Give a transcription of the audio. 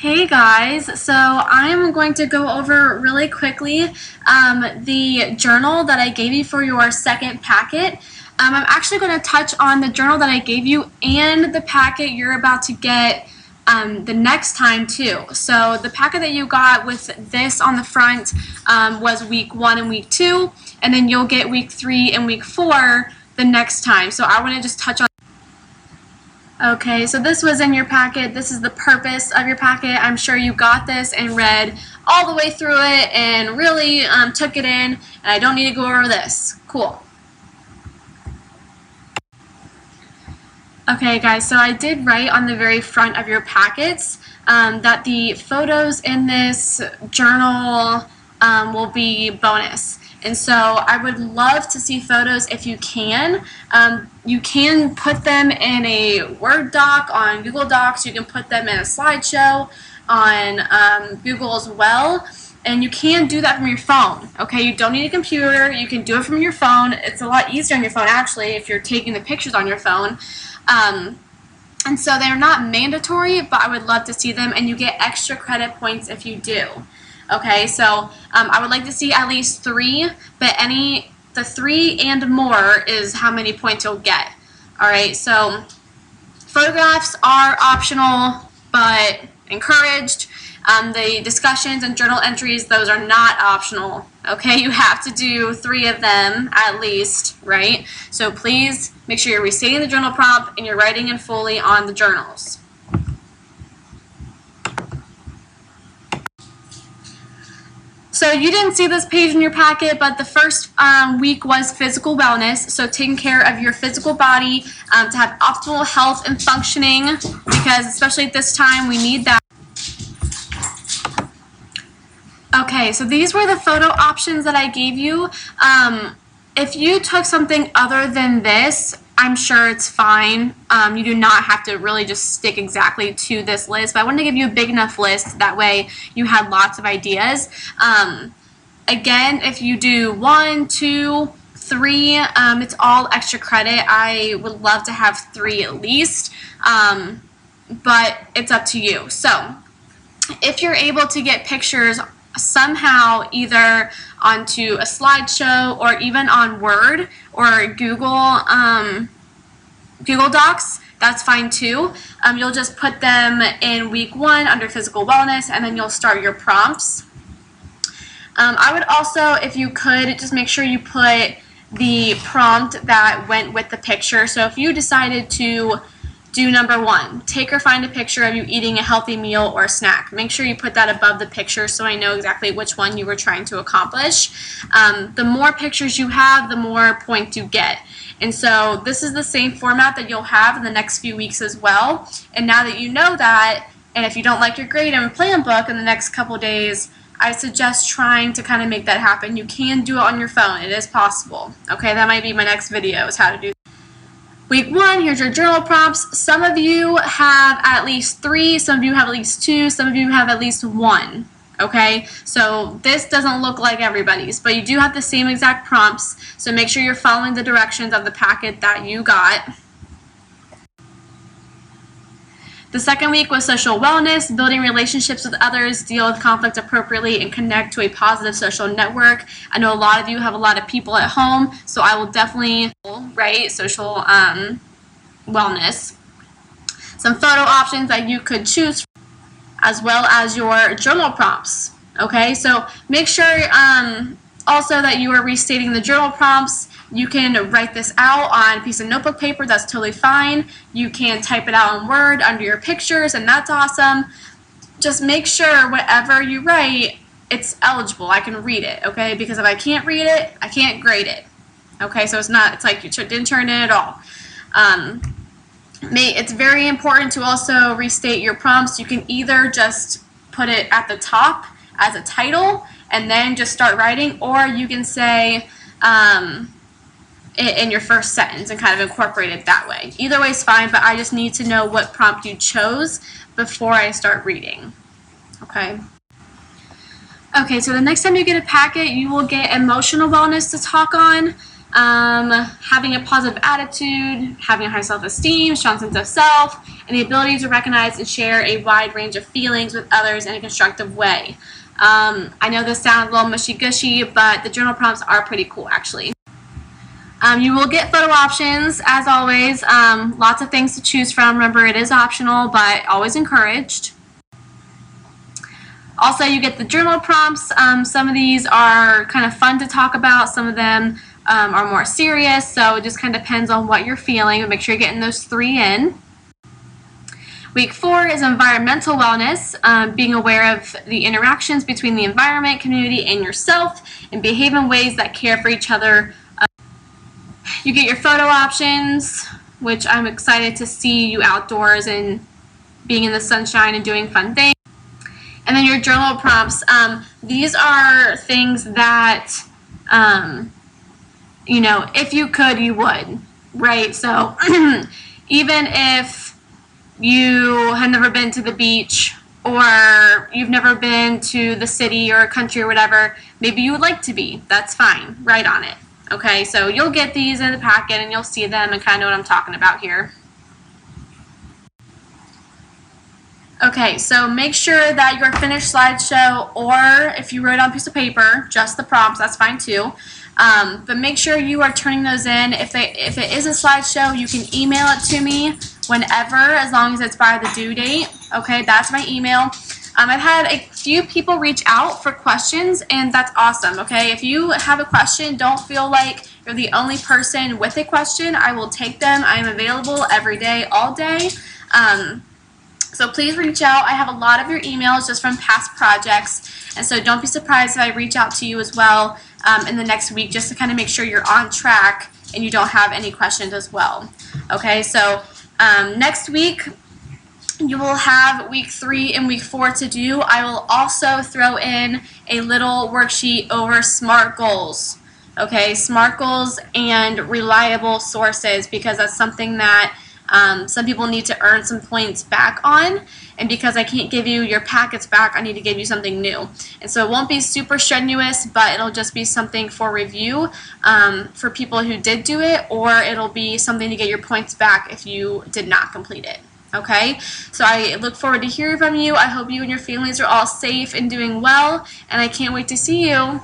Hey guys, so I'm going to go over really quickly the journal that I gave you for your second packet. I'm actually going to touch on the journal that I gave you and the packet you're about to get the next time too. So the packet that you got with this on the front was week 1 and week 2, and then you'll get week 3 and week 4 the next time. So I want to just touch on. Okay, so this was in your packet. This is the purpose of your packet. I'm sure you got this and read all the way through it and really took it in, and I don't need to go over this. Cool. Okay guys, so I did write on the very front of your packets that the photos in this journal will be bonus. And so I would love to see photos if you can. You can put them in a Word doc on Google Docs. You can put them in a slideshow on Google as well. And you can do that from your phone. Okay, you don't need a computer. You can do it from your phone. It's a lot easier on your phone actually if you're taking the pictures on your phone. And so they're not mandatory, but I would love to see them, and you get extra credit points if you do. Okay, so I would like to see at least 3, but the 3 and more is how many points you'll get. Alright, so photographs are optional, but encouraged. The discussions and journal entries, those are not optional. Okay, you have to do 3 of them at least, right? So please make sure you're restating the journal prompt and you're writing in fully on the journals. So you didn't see this page in your packet, but the first week was physical wellness. So taking care of your physical body to have optimal health and functioning, because especially at this time we need that. Okay, so these were the photo options that I gave you. If you took something other than this, I'm sure it's fine. You do not have to really just stick exactly to this list, but I wanted to give you a big enough list that way you had lots of ideas. Again, if you do 1, 2, 3, it's all extra credit. I would love to have 3 at least, but it's up to you. So if you're able to get pictures somehow either onto a slideshow or even on Word or Google Docs, that's fine too. You'll just put them in week 1 under physical wellness, and then you'll start your prompts. I would also, if you could, just make sure you put the prompt that went with the picture. So if you decided to do number 1, take or find a picture of you eating a healthy meal or snack. Make sure you put that above the picture so I know exactly which one you were trying to accomplish. The more pictures you have, the more points you get. And so this is the same format that you'll have in the next few weeks as well. And now that you know that, and if you don't like your grade and plan book in the next couple days, I suggest trying to kind of make that happen. You can do it on your phone. It is possible. Okay, that might be my next video, is how to do that. Week 1, here's your journal prompts. Some of you have at least 3, some of you have at least 2, some of you have at least 1. Okay, so this doesn't look like everybody's, but you do have the same exact prompts, so make sure you're following the directions of the packet that you got. The second week was social wellness, building relationships with others, deal with conflict appropriately, and connect to a positive social network. I know a lot of you have a lot of people at home, so I will definitely write social wellness. Some photo options that you could choose, as well as your journal prompts. Okay, so make sure also that you are restating the journal prompts. You can write this out on a piece of notebook paper, that's totally fine. You can type it out in Word under your pictures, and that's awesome. Just make sure whatever you write, it's eligible. I can read it, okay? Because if I can't read it, I can't grade it. Okay, so it's like you didn't turn it in at all. It's very important to also restate your prompts. You can either just put it at the top as a title and then just start writing, or you can say in your first sentence and kind of incorporate it that way. Either way is fine, but I just need to know what prompt you chose before I start reading. Okay. Okay, so the next time you get a packet, you will get emotional wellness to talk on. having a positive attitude, having a high self-esteem, strong sense of self, and the ability to recognize and share a wide range of feelings with others in a constructive way. I know this sounds a little mushy-gushy, but the journal prompts are pretty cool, actually. You will get photo options, as always. Lots of things to choose from. Remember, it is optional, but always encouraged. Also, you get the journal prompts. Some of these are kind of fun to talk about. Some of them are more serious, so it just kind of depends on what you're feeling. But make sure you're getting those 3 in. Week 4 is environmental wellness, being aware of the interactions between the environment, community, and yourself, and behave in ways that care for each other. You get your photo options, which I'm excited to see you outdoors and being in the sunshine and doing fun things. And then your journal prompts. These are things that, if you could, you would, right? So even if you have never been to the beach, or you've never been to the city or a country or whatever, maybe you would like to be. That's fine. Write on it. Okay, so you'll get these in the packet and you'll see them and kind of know what I'm talking about here. Okay, so make sure that your finished slideshow, or if you wrote on a piece of paper, just the prompts, that's fine too. But make sure you are turning those in. If it is a slideshow, you can email it to me whenever, as long as it's by the due date. Okay, that's my email. I've had a few people reach out for questions, and that's awesome. Okay, if you have a question, don't feel like you're the only person with a question. I will take them. I am available every day, all day. So please reach out. I have a lot of your emails just from past projects, and so don't be surprised if I reach out to you as well in the next week, just to kind of make sure you're on track and you don't have any questions as well. Okay, so next week you will have week 3 and week 4 to do. I will also throw in a little worksheet over SMART goals. Okay, SMART goals and reliable sources, because that's something that some people need to earn some points back on, and because I can't give you your packets back, I need to give you something new. And so it won't be super strenuous, but it'll just be something for review for people who did do it, or it'll be something to get your points back if you did not complete it. Okay, so I look forward to hearing from you. I hope you and your families are all safe and doing well, and I can't wait to see you.